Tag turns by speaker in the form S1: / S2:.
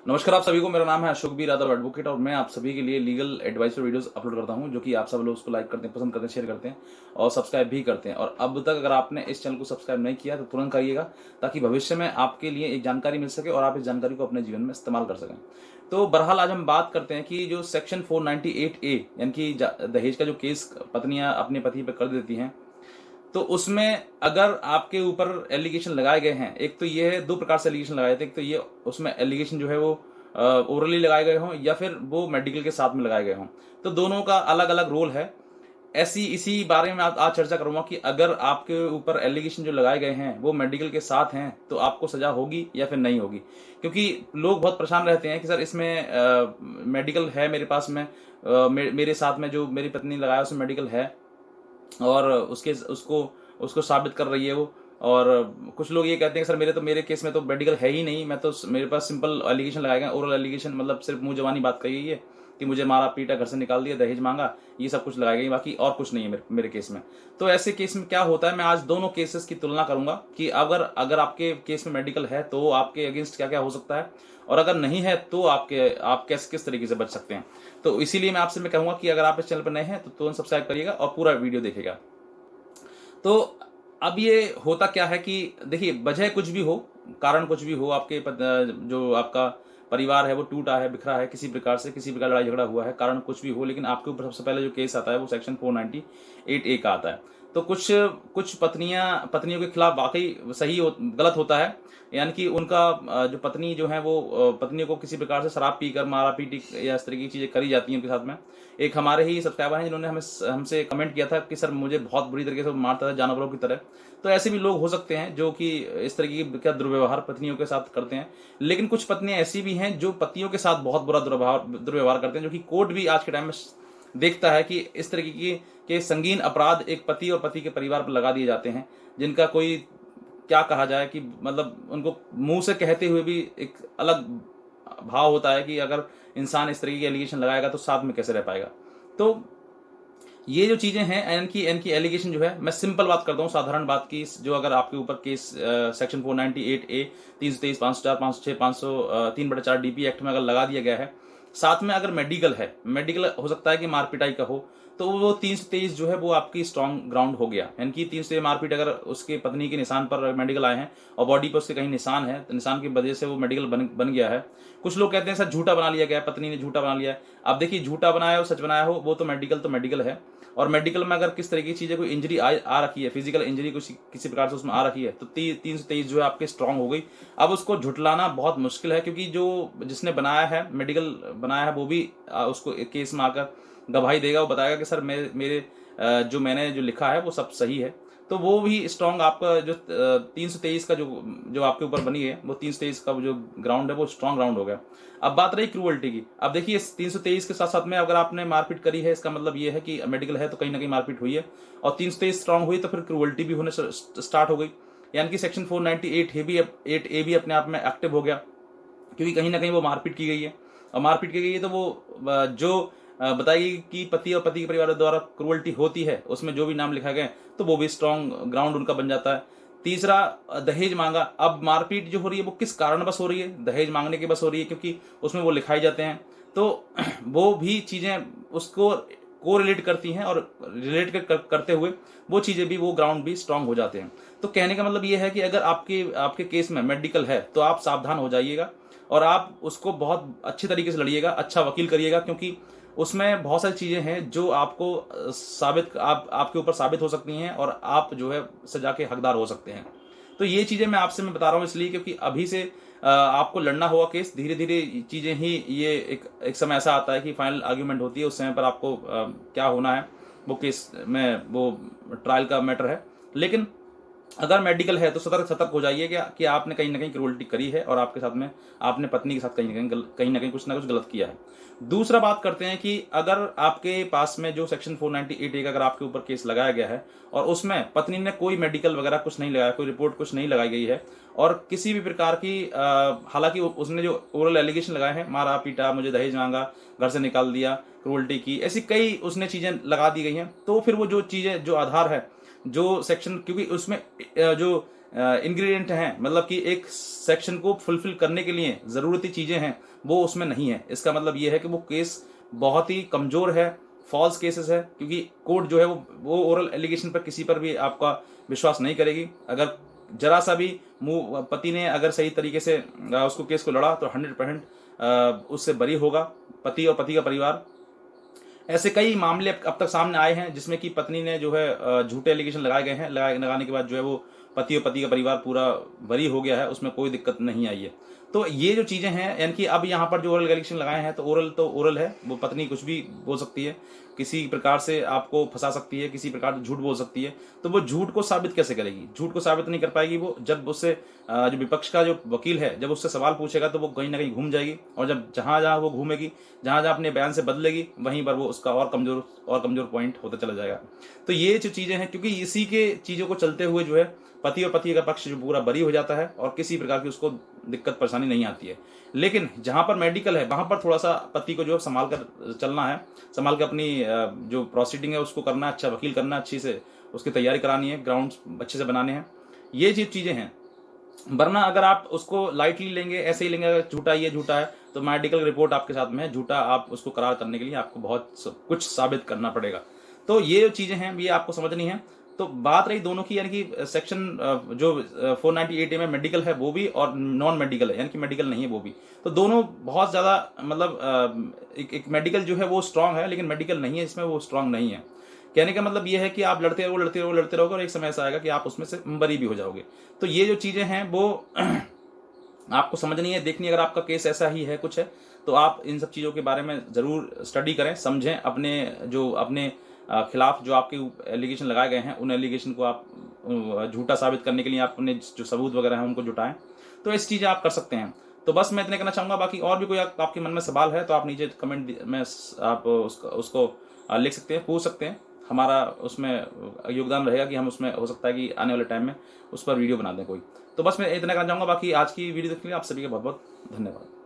S1: नमस्कार आप सभी को। मेरा नाम है अशोकबीर यादव एडवोकेट और मैं आप सभी के लिए लीगल एडवाइस पर वीडियोस अपलोड करता हूं, जो कि आप सब लोग उसको लाइक करते हैं, पसंद करते हैं, शेयर करते हैं और सब्सक्राइब भी करते हैं। और अब तक अगर आपने इस चैनल को सब्सक्राइब नहीं किया तो तुरंत करिएगा, ताकि भविष्य में आपके लिए एक जानकारी मिल सके और आप इस जानकारी को अपने जीवन में इस्तेमाल कर सकें। तो बहरहाल आज हम बात करते हैं कि जो सेक्शन 498A यानी कि दहेज का जो केस पत्नियां अपने पति पर कर देती हैं, तो उसमें अगर आपके ऊपर एलिगेशन लगाए गए हैं, एक तो ये है, दो प्रकार से एलिगेशन लगाए थे। एक तो ये उसमें एलिगेशन जो है वो ओरली लगाए गए हों या फिर वो मेडिकल के साथ में लगाए गए हों, तो दोनों का अलग अलग रोल है। ऐसी इसी बारे में आज चर्चा करूंगा कि अगर आपके ऊपर एलिगेशन जो लगाए गए हैं वो मेडिकल के साथ हैं तो आपको सजा होगी या फिर नहीं होगी। क्योंकि लोग बहुत परेशान रहते हैं कि सर इसमें मेडिकल है मेरे पास में, मेरे साथ में जो मेरी पत्नी लगाया उसमें मेडिकल है और उसके उसको उसको साबित कर रही है वो। और कुछ लोग ये कहते हैं कि सर मेरे केस में तो मेडिकल है ही नहीं, मैं तो मेरे पास सिंपल एलिगेशन लगाए गए, ओरल एलिगेशन, मतलब सिर्फ मुंह जबानी बात कही गई है कि मुझे मारा पीटा, घर से निकाल दिया, दहेज मांगा, ये सब कुछ लगाई गई, बाकी और कुछ नहीं है मेरे केस में। तो ऐसे केस में क्या होता है, मैं आज दोनों केसेस की तुलना करूंगा कि अगर अगर आपके केस में मेडिकल है तो आपके अगेंस्ट क्या क्या हो सकता है, और अगर नहीं है तो आप किस तरीके से बच सकते हैं। तो इसीलिए मैं कहूंगा कि अगर आप इस चैनल पर नए हैं तो तुरंत सब्सक्राइब करिएगा और पूरा वीडियो देखिएगा। तो अब ये होता क्या है कि देखिए, वजह कुछ भी हो, कारण कुछ भी हो, जो आपका परिवार है वो टूटा है, बिखरा है, किसी प्रकार से किसी प्रकार लड़ाई झगड़ा हुआ है, कारण कुछ भी हो, लेकिन आपके ऊपर सबसे पहले जो केस आता है वो सेक्शन 498A का आता है। तो कुछ कुछ पत्नियों के खिलाफ वाकई गलत होता है। यानी कि उनका जो पत्नी जो है वो पत्नियों को किसी प्रकार से शराब पीकर मारा पीटी या इस तरह की चीजें करी जाती हैं उनके साथ में। एक हमारे ही सब्सक्राइबर हैं जिन्होंने हमसे कमेंट किया था कि सर मुझे बहुत बुरी तरीके से मारता था, जानवरों की तरह। तो ऐसे भी लोग हो सकते हैं जो कि इस तरह की क्या दुर्व्यवहार पत्नियों के साथ करते हैं। लेकिन कुछ पत्नियां ऐसी भी हैं जो पतियों के साथ बहुत बुरा दुर्व्यवहार करते हैं, जो कि कोर्ट भी आज के टाइम में देखता है कि इस तरीके के संगीन अपराध एक पति और पति के परिवार पर लगा दिए जाते हैं, जिनका कोई क्या कहा जाए कि मतलब उनको मुंह से कहते हुए भी एक अलग भाव होता है कि अगर इंसान इस तरीके के एलिगेशन लगाएगा तो साथ में कैसे रह पाएगा। तो ये जो चीजें हैं, इनकी एलिगेशन जो है, मैं सिंपल बात करता हूँ, साधारण बात की, जो अगर आपके ऊपर case section 498A 323 504 506 503/4 DP act में अगर लगा दिया गया है, साथ में अगर मेडिकल हो सकता है कि मारपिटाई का हो, तो वो 323 जो है वो आपकी स्ट्रॉन्ग ग्राउंड हो गया। यानी कि 323 मारपीट अगर उसके पत्नी के निशान पर मेडिकल आए हैं और बॉडी पर उसके कहीं निशान है, तो निशान की वजह से वो मेडिकल बन गया है। कुछ लोग कहते हैं सर झूठा बना लिया गया है, पत्नी ने झूठा बना लिया है। अब देखिए, झूठा बनाया हो सच बनाया हो, वो तो मेडिकल है। और मेडिकल में अगर किस तरह की चीजें, कोई इंजरी आ रखी है, फिजिकल इंजरी किसी प्रकार से उसमें आ रखी है, तो 323 जो है आपके स्ट्रांग हो गई। अब उसको झुटलाना बहुत मुश्किल है, क्योंकि जो जिसने बनाया है, मेडिकल बनाया है, वो भी उसको केस में आकर गवाही देगा, वो बताएगा कि सर जो मैंने जो लिखा है वो सब सही है। तो वो भी स्ट्रांग आपका जो 323 का जो आपके ऊपर बनी है, वो 323 का जो ग्राउंड है वो स्ट्रांग ग्राउंड हो गया। अब बात रही क्रूअल्टी की। अब देखिए, 323 के साथ साथ में अगर आपने मारपीट करी है, इसका मतलब ये है कि मेडिकल है तो कहीं ना कहीं मारपीट हुई है, और 323 स्ट्रांग हुई तो फिर क्रूअल्टी भी होने स्टार्ट हो गई। यानी कि सेक्शन 498 भी अपने आप में एक्टिव हो गया, क्योंकि कहीं ना कहीं वो मारपीट की गई है। और मारपीट की गई है तो वो जो बताइए कि पति और पति के परिवार द्वारा क्रूअल्टी होती है, उसमें जो भी नाम लिखा गया तो वो भी स्ट्रॉन्ग ग्राउंड उनका बन जाता है। तीसरा, दहेज मांगा। अब मारपीट जो हो रही है वो किस कारण बस हो रही है, दहेज मांगने के बस हो रही है, क्योंकि उसमें वो लिखाई जाते हैं। तो वो भी चीजें उसको को रिलेट करती हैं, और करते हुए वो चीजें भी, वो ग्राउंड भी स्ट्रांग हो जाते हैं। तो कहने का मतलब ये है कि अगर आपके आपके केस में मेडिकल है तो आप सावधान हो जाइएगा, और आप उसको बहुत अच्छी तरीके से लड़िएगा, अच्छा वकील करिएगा, क्योंकि उसमें बहुत सारी चीजें हैं जो आपको आपके ऊपर साबित हो सकती हैं, और आप जो है सजा के हकदार हो सकते हैं। तो ये चीजें मैं बता रहा हूँ इसलिए क्योंकि अभी से आपको लड़ना होगा केस। धीरे धीरे चीजें ही, ये एक समय ऐसा आता है कि फाइनल आर्ग्यूमेंट होती है, उस समय पर आपको क्या होना है वो केस में, वो ट्रायल का मैटर है। लेकिन अगर मेडिकल है तो सतर्क सतर्क हो जाइए कि आपने कहीं ना कहीं क्रूअल्टी करी है, और आपके साथ में आपने पत्नी के साथ कहीं ना कहीं कुछ ना कुछ गलत किया है। दूसरा बात करते हैं कि अगर आपके पास में जो सेक्शन 498A का अगर आपके ऊपर केस लगाया गया है, और उसमें पत्नी ने कोई मेडिकल वगैरह कुछ नहीं लगाया, कोई रिपोर्ट कुछ नहीं लगाई गई है, और किसी भी प्रकार की हालांकि उसने जो ओरल एलिगेशन लगाए हैं, मारा पीटा, मुझे दहेज मांगा, घर से निकाल दिया, क्रूअल्टी की, ऐसी कई उसने चीजें लगा दी गई हैं, तो फिर वो जो चीजें, जो आधार है, जो सेक्शन, क्योंकि उसमें जो इंग्रेडिएंट हैं, मतलब कि एक सेक्शन को फुलफिल करने के लिए ज़रूरती चीज़ें हैं, वो उसमें नहीं है। इसका मतलब ये है कि वो केस बहुत ही कमज़ोर है, फॉल्स केसेस है, क्योंकि कोर्ट जो है वो ओरल एलिगेशन पर किसी पर भी आपका विश्वास नहीं करेगी। अगर जरा सा भी मुंह पति ने अगर सही तरीके से उसको केस को लड़ा तो 100% उससे बरी होगा पति और पति का परिवार। ऐसे कई मामले अब तक सामने आए हैं जिसमें कि पत्नी ने जो है झूठे एलिगेशन लगाए गए हैं, लगाने के बाद जो है वो पति और पति का परिवार पूरा बरी हो गया है, उसमें कोई दिक्कत नहीं आई है। तो ये जो चीज़ें हैं, यानी कि अब यहाँ पर जो ओरल एलिगेशन लगाए हैं तो ओरल है, वो पत्नी कुछ भी बोल सकती है, किसी प्रकार से आपको फंसा सकती है, किसी प्रकार से झूठ बोल सकती है। तो वो झूठ को साबित कैसे करेगी? झूठ को साबित नहीं कर पाएगी वो, जब उससे जो विपक्ष का जो वकील है जब उससे सवाल पूछेगा तो वो कहीं ना कहीं घूम जाएगी, और जब जहां जहां वो घूमेगी, जहां जहां अपने बयान से बदलेगी, वहीं पर वो उसका और कमजोर पॉइंट होता चला जाएगा। तो ये जो चीजें हैं, क्योंकि इसी के चीजों को चलते हुए जो है पति और पति का पक्ष जो पूरा बरी हो जाता है और किसी प्रकार की उसको दिक्कत परेशानी नहीं आती है। लेकिन जहां पर मेडिकल है वहां पर थोड़ा सा पति को जो संभाल कर चलना है, संभाल कर अपनी जो प्रोसीडिंग है उसको करना, अच्छा वकील करना, अच्छी से उसकी तैयारी करानी है, ग्राउंड्स अच्छे से बनाने हैं, ये जो चीजें हैं। वरना अगर आप उसको लाइटली लेंगे, ऐसे ही लेंगे, अगर झूठा ये झूठा है तो मेडिकल रिपोर्ट आपके साथ में है, झूठा आप उसको करार करने के लिए आपको बहुत कुछ साबित करना पड़ेगा। तो ये जो चीजें हैं ये आपको समझनी है। तो बात रही दोनों की, यानी कि सेक्शन जो 498A में मेडिकल है वो भी, और नॉन मेडिकल है यानी कि मेडिकल नहीं है वो भी। तो दोनों बहुत ज़्यादा मतलब एक मेडिकल जो है वो स्ट्रांग है, लेकिन मेडिकल नहीं है इसमें, वो स्ट्रांग नहीं है। कहने का मतलब ये है कि आप लड़ते रहोगे और एक समय ऐसा आएगा कि आप उसमें से बरी भी हो जाओगे। तो ये जो चीज़ें हैं वो आपको समझनी है, देखनी है। अगर आपका केस ऐसा ही है कुछ है तो आप इन सब चीज़ों के बारे में ज़रूर स्टडी करें, समझें, अपने खिलाफ जो आपके एलिगेशन लगाए गए हैं उन एलिगेशन को आप झूठा साबित करने के लिए आप अपने जो सबूत वगैरह हैं उनको जुटाएं। तो इस चीज़ें आप कर सकते हैं। तो बस मैं इतने कहना चाहूँगा। बाकी और भी कोई आपके मन में सवाल है तो आप नीचे कमेंट में आप उसको लिख सकते हैं, पूछ सकते हैं। हमारा उसमें योगदान रहेगा कि हम उसमें हो सकता है कि आने वाले टाइम में उस पर वीडियो बना दें कोई। तो बस मैं इतना कहना चाहूँगा। बाकी आज की वीडियो देखने के लिए आप सभी का बहुत बहुत धन्यवाद।